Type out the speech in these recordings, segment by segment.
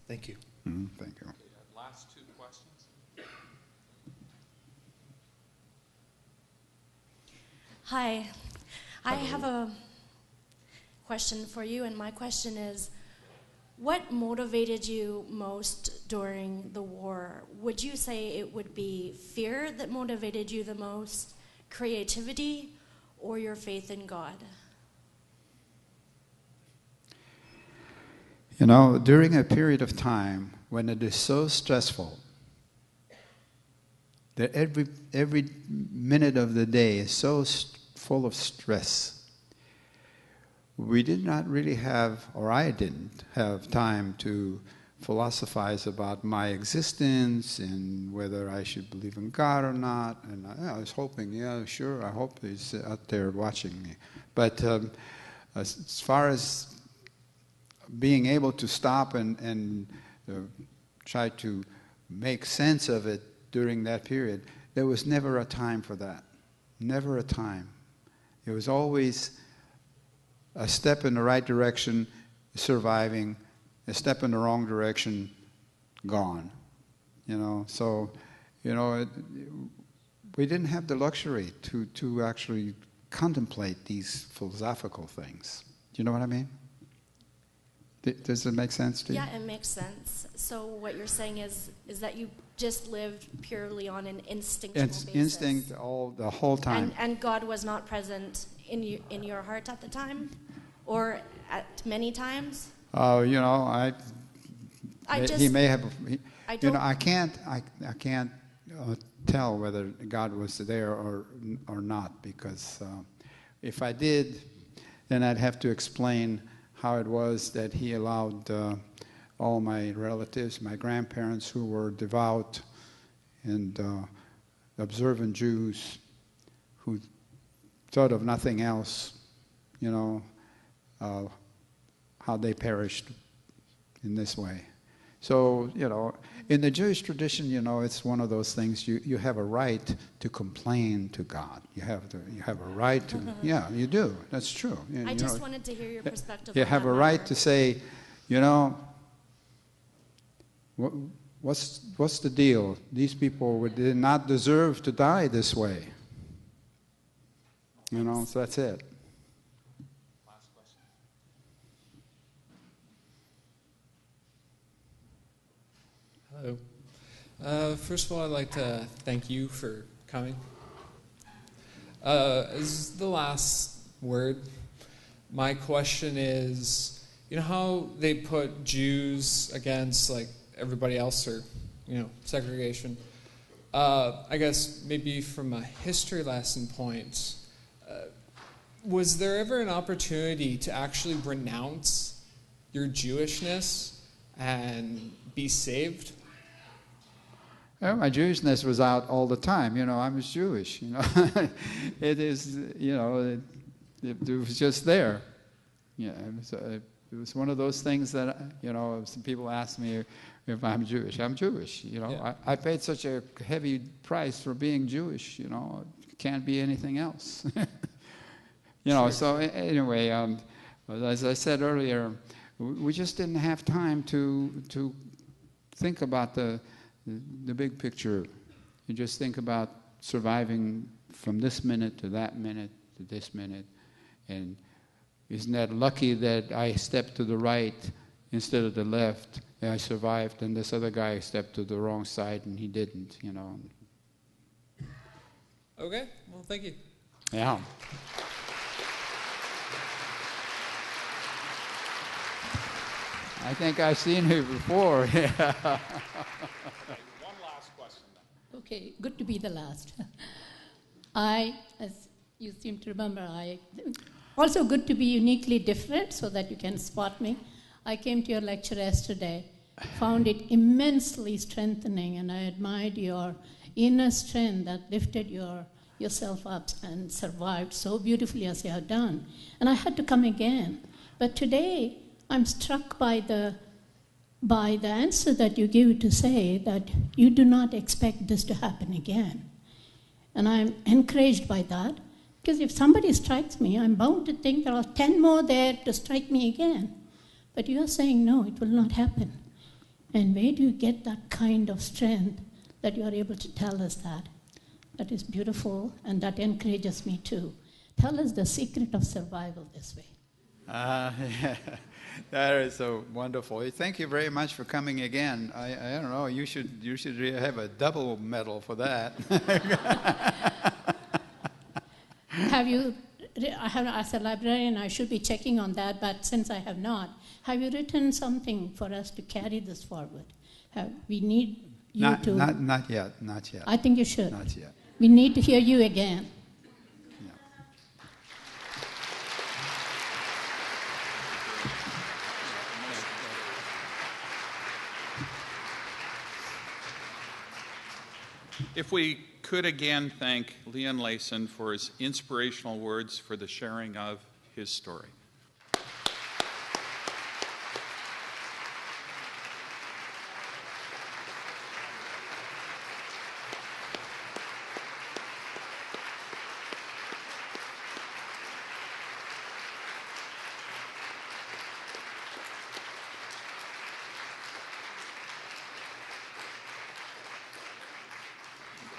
Thank you. Thank you. Last two questions. Hi. I have a question for you, and my question is, what motivated you most during the war? Would you say it would be fear that motivated you the most, creativity, or your faith in God? You know, during a period of time when it is so stressful that every minute of the day is so full of stress, we did not really have, or I didn't have time to philosophize about my existence and whether I should believe in God or not. And I was hoping, yeah, sure, I hope He's out there watching me. But as far as being able to stop and try to make sense of it during that period, there was never a time for that. Never a time. It was always a step in the right direction, surviving, a step in the wrong direction, gone. You know, so, you know, we didn't have the luxury to actually contemplate these philosophical things. Do you know what I mean? Does it make sense to you? Yeah, it makes sense. So what you're saying is that you just lived purely on an instinctual basis. Instinct the whole time. And God was not present in your heart at the time? Or at many times? You know, he may have. You know, I can't tell whether God was there or not, because if I did, then I'd have to explain how it was that He allowed all my relatives, my grandparents, who were devout and observant Jews, who thought of nothing else, you know, how they perished in this way. So, you know, in the Jewish tradition, you know, it's one of those things, you have a right to complain to God. You have a right to, yeah, you do. That's true. I just wanted to hear your perspective. You have a right to say, you know, what's the deal? These people did not deserve to die this way. You know, so that's it. Hello. First of all, I'd like to thank you for coming. As the last word, my question is, you know how they put Jews against like everybody else, or, you know, segregation? I guess maybe from a history lesson point, was there ever an opportunity to actually renounce your Jewishness and be saved? Well, my Jewishness was out all the time. You know, I was Jewish. You know, it is. You know, it was just there. Yeah, it was one of those things that, you know, some people ask me if I'm Jewish. I'm Jewish. You know, yeah. I paid such a heavy price for being Jewish. You know, it can't be anything else. You know. Sure. So anyway, as I said earlier, we just didn't have time to think about the big picture. You just think about surviving from this minute to that minute to this minute. And isn't that lucky that I stepped to the right instead of the left, and I survived, and this other guy stepped to the wrong side and he didn't, you know. Okay, well, thank you. Yeah. I think I've seen her before. One last question then. Okay, good to be the last. As you seem to remember, also good to be uniquely different so that you can spot me. I came to your lecture yesterday, found it immensely strengthening, and I admired your inner strength that lifted yourself up and survived so beautifully as you have done. And I had to come again. But today, I'm struck by the answer that you give to say that you do not expect this to happen again. And I'm encouraged by that, because if somebody strikes me, I'm bound to think there are 10 more there to strike me again. But you're saying, no, it will not happen. And where do you get that kind of strength that you are able to tell us that? That is beautiful, and that encourages me too. Tell us the secret of survival this way. Yeah. That is so wonderful. Thank you very much for coming again. I don't know. You should have a double medal for that. Have you? As a librarian, I should be checking on that, but since I have not, have you written something for us to carry this forward? We need you to. Not yet. I think you should. Not yet. We need to hear you again. Yeah. If we could again thank Leon Leyson for his inspirational words for the sharing of his story.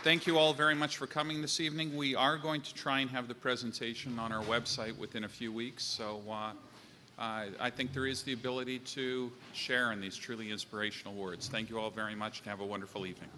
Thank you all very much for coming this evening. We are going to try and have the presentation on our website within a few weeks, so I think there is the ability to share in these truly inspirational words. Thank you all very much and have a wonderful evening.